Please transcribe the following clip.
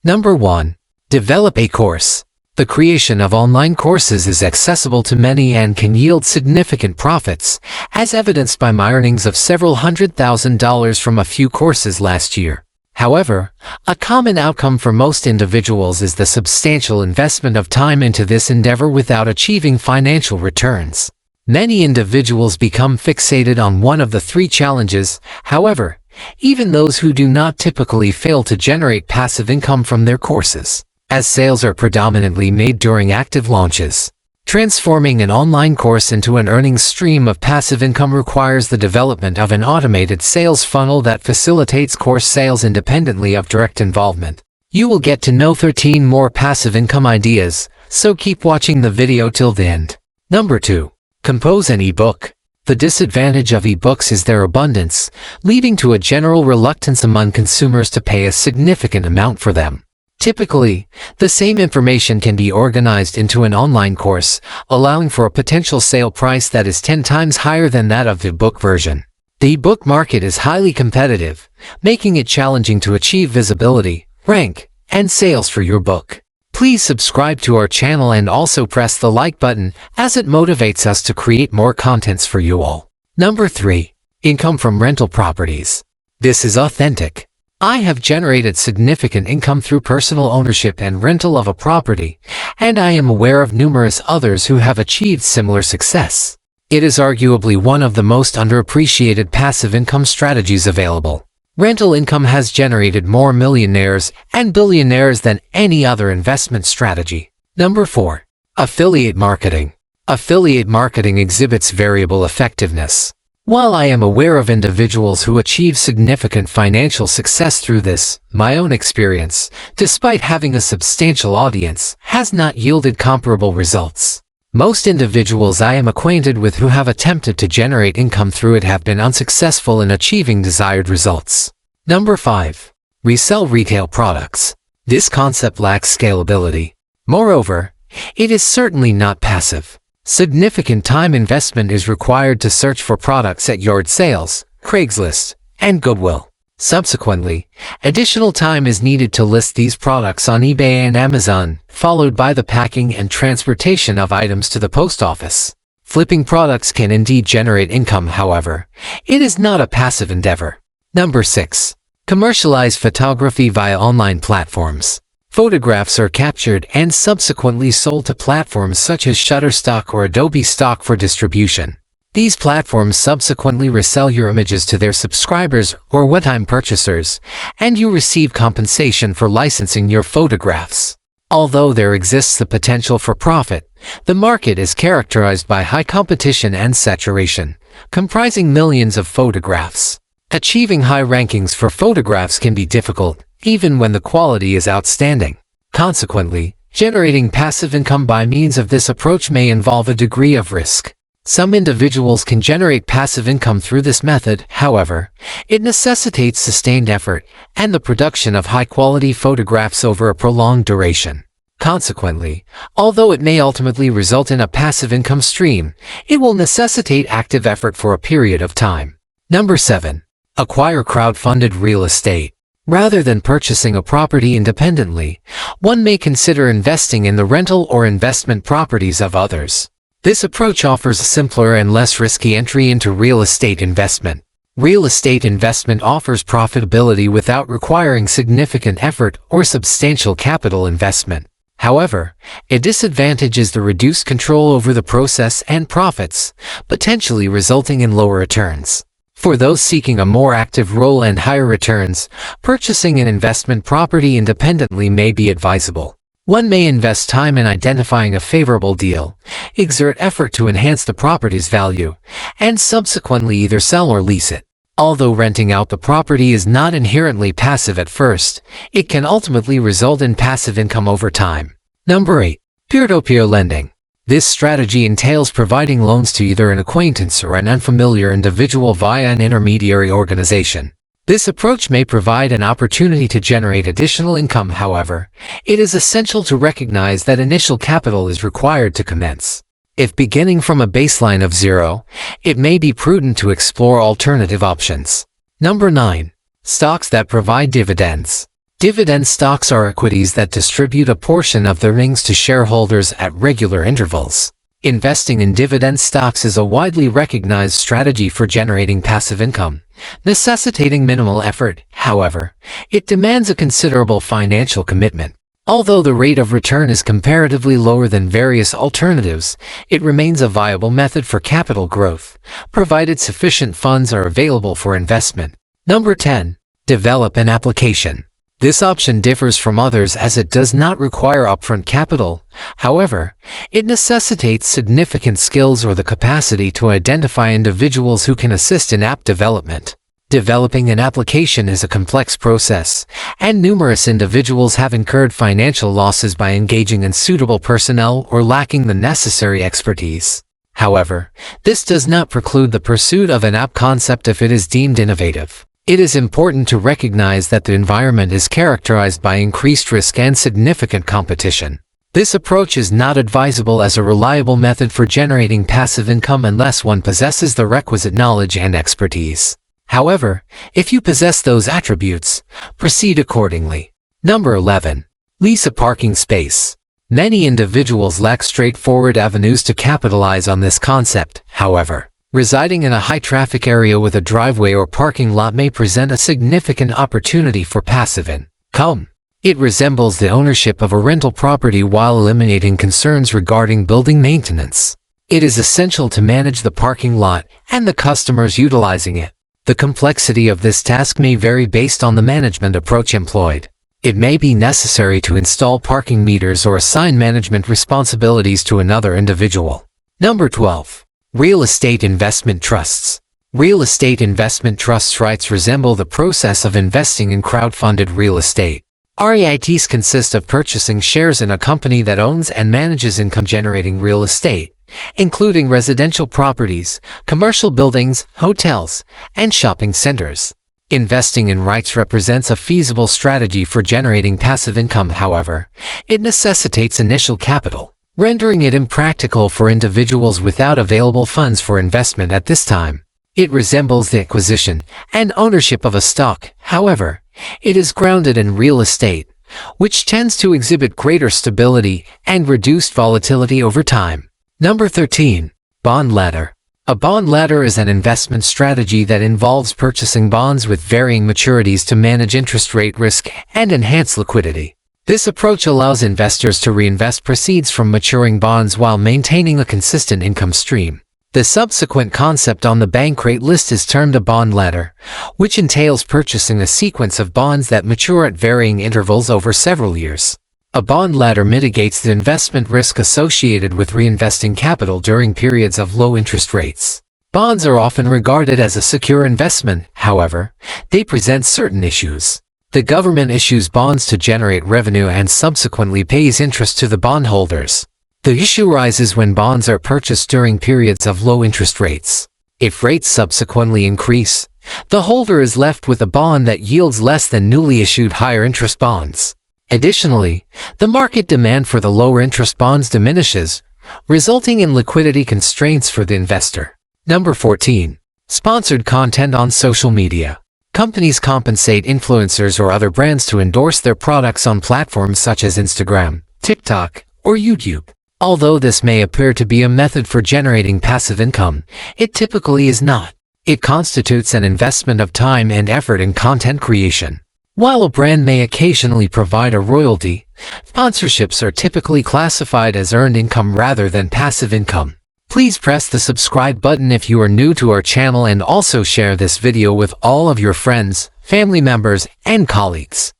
Number 1. Develop a course. The creation of online courses is accessible to many and can yield significant profits, as evidenced by my earnings of several $100,000 from a few courses last year. However, a common outcome for most individuals is the substantial investment of time into this endeavor without achieving financial returns. Many individuals become fixated on one of the three challenges. However, even those who do not typically fail to generate passive income from their courses, as sales are predominantly made during active launches. Transforming an online course into an earnings stream of passive income requires the development of an automated sales funnel that facilitates course sales independently of direct involvement. You will get to know 13 more passive income ideas, so keep watching the video till the end. Number 2. Compose an ebook. The disadvantage of ebooks is their abundance, leading to a general reluctance among consumers to pay a significant amount for them. Typically, the same information can be organized into an online course, allowing for a potential sale price that is 10 times higher than that of the book version. The ebook market is highly competitive, making it challenging to achieve visibility, rank, and sales for your book. Please subscribe to our channel and also press the like button, as it motivates us to create more contents for you all. Number 3. Income from rental properties. This is authentic. I have generated significant income through personal ownership and rental of a property, and I am aware of numerous others who have achieved similar success. It is arguably one of the most underappreciated passive income strategies available. Rental income has generated more millionaires and billionaires than any other investment strategy. Number 4. Affiliate marketing. Affiliate marketing exhibits variable effectiveness. While I am aware of individuals who achieve significant financial success through this, my own experience, despite having a substantial audience, has not yielded comparable results. Most individuals I am acquainted with who have attempted to generate income through it have been unsuccessful in achieving desired results. Number 5. Resell retail products. This concept lacks scalability. Moreover, it is certainly not passive. Significant time investment is required to search for products at yard sales, Craigslist, and Goodwill. Subsequently, additional time is needed to list these products on eBay and Amazon, followed by the packing and transportation of items to the post office. Flipping products can indeed generate income, however, it is not a passive endeavor. Number 6. Commercialize photography via online platforms. Photographs are captured and subsequently sold to platforms such as Shutterstock or Adobe Stock for distribution. These platforms subsequently resell your images to their subscribers or one-time purchasers, and you receive compensation for licensing your photographs. Although there exists the potential for profit, the market is characterized by high competition and saturation, comprising millions of photographs. Achieving high rankings for photographs can be difficult, even when the quality is outstanding. Consequently, generating passive income by means of this approach may involve a degree of risk. Some individuals can generate passive income through this method. However, it necessitates sustained effort and the production of high-quality photographs over a prolonged duration. Consequently, although it may ultimately result in a passive income stream, it will necessitate active effort for a period of time. Number 7. Acquire crowd-funded real estate. Rather than purchasing a property independently, one may consider investing in the rental or investment properties of others. This approach offers a simpler and less risky entry into real estate investment. Real estate investment offers profitability without requiring significant effort or substantial capital investment. However, a disadvantage is the reduced control over the process and profits, potentially resulting in lower returns. For those seeking a more active role and higher returns, purchasing an investment property independently may be advisable. One may invest time in identifying a favorable deal, exert effort to enhance the property's value, and subsequently either sell or lease it. Although renting out the property is not inherently passive at first, it can ultimately result in passive income over time. Number 8. Peer-to-peer lending. This strategy entails providing loans to either an acquaintance or an unfamiliar individual via an intermediary organization. This approach may provide an opportunity to generate additional income. However, it is essential to recognize that initial capital is required to commence. If beginning from a baseline of zero, it may be prudent to explore alternative options. Number 9. Stocks that provide dividends. Dividend stocks are equities that distribute a portion of their earnings to shareholders at regular intervals. Investing in dividend stocks is a widely recognized strategy for generating passive income, necessitating minimal effort. However, it demands a considerable financial commitment. Although the rate of return is comparatively lower than various alternatives, it remains a viable method for capital growth, provided sufficient funds are available for investment. Number 10. Develop an application. This option differs from others as it does not require upfront capital. However, it necessitates significant skills or the capacity to identify individuals who can assist in app development. Developing an application is a complex process, and numerous individuals have incurred financial losses by engaging in suitable personnel or lacking the necessary expertise. However, this does not preclude the pursuit of an app concept if it is deemed innovative. It is important to recognize that the environment is characterized by increased risk and significant competition. This approach is not advisable as a reliable method for generating passive income unless one possesses the requisite knowledge and expertise. However, if you possess those attributes, proceed accordingly. Number 11. Lease a parking space. Many individuals lack straightforward avenues to capitalize on this concept. However, residing in a high-traffic area with a driveway or parking lot may present a significant opportunity for passive income. It resembles the ownership of a rental property while eliminating concerns regarding building maintenance. It is essential to manage the parking lot and the customers utilizing it. The complexity of this task may vary based on the management approach employed. It may be necessary to install parking meters or assign management responsibilities to another individual. Number 12. Real estate investment trusts. Real estate investment trusts rights resemble the process of investing in crowd-funded real estate. REITs consist of purchasing shares in a company that owns and manages income-generating real estate, including residential properties, commercial buildings, hotels, and shopping centers. Investing in REITs represents a feasible strategy for generating passive income. However, it necessitates initial capital, rendering it impractical for individuals without available funds for investment at this time. It resembles the acquisition and ownership of a stock. However, it is grounded in real estate, which tends to exhibit greater stability and reduced volatility over time. Number 13. Bond ladder. A bond ladder is an investment strategy that involves purchasing bonds with varying maturities to manage interest rate risk and enhance liquidity. This approach allows investors to reinvest proceeds from maturing bonds while maintaining a consistent income stream. The subsequent concept on the bank rate list is termed a bond ladder, which entails purchasing a sequence of bonds that mature at varying intervals over several years. A bond ladder mitigates the investment risk associated with reinvesting capital during periods of low interest rates. Bonds are often regarded as a secure investment. However, they present certain issues. The government issues bonds to generate revenue and subsequently pays interest to the bondholders. The issue arises when bonds are purchased during periods of low interest rates. If rates subsequently increase, the holder is left with a bond that yields less than newly issued higher interest bonds. Additionally, the market demand for the lower interest bonds diminishes, resulting in liquidity constraints for the investor. Number 14. Sponsored content on social media. Companies compensate influencers or other brands to endorse their products on platforms such as Instagram, TikTok, or YouTube. Although this may appear to be a method for generating passive income, it typically is not. It constitutes an investment of time and effort in content creation. While a brand may occasionally provide a royalty, sponsorships are typically classified as earned income rather than passive income. Please press the subscribe button if you are new to our channel and also share this video with all of your friends, family members, and colleagues.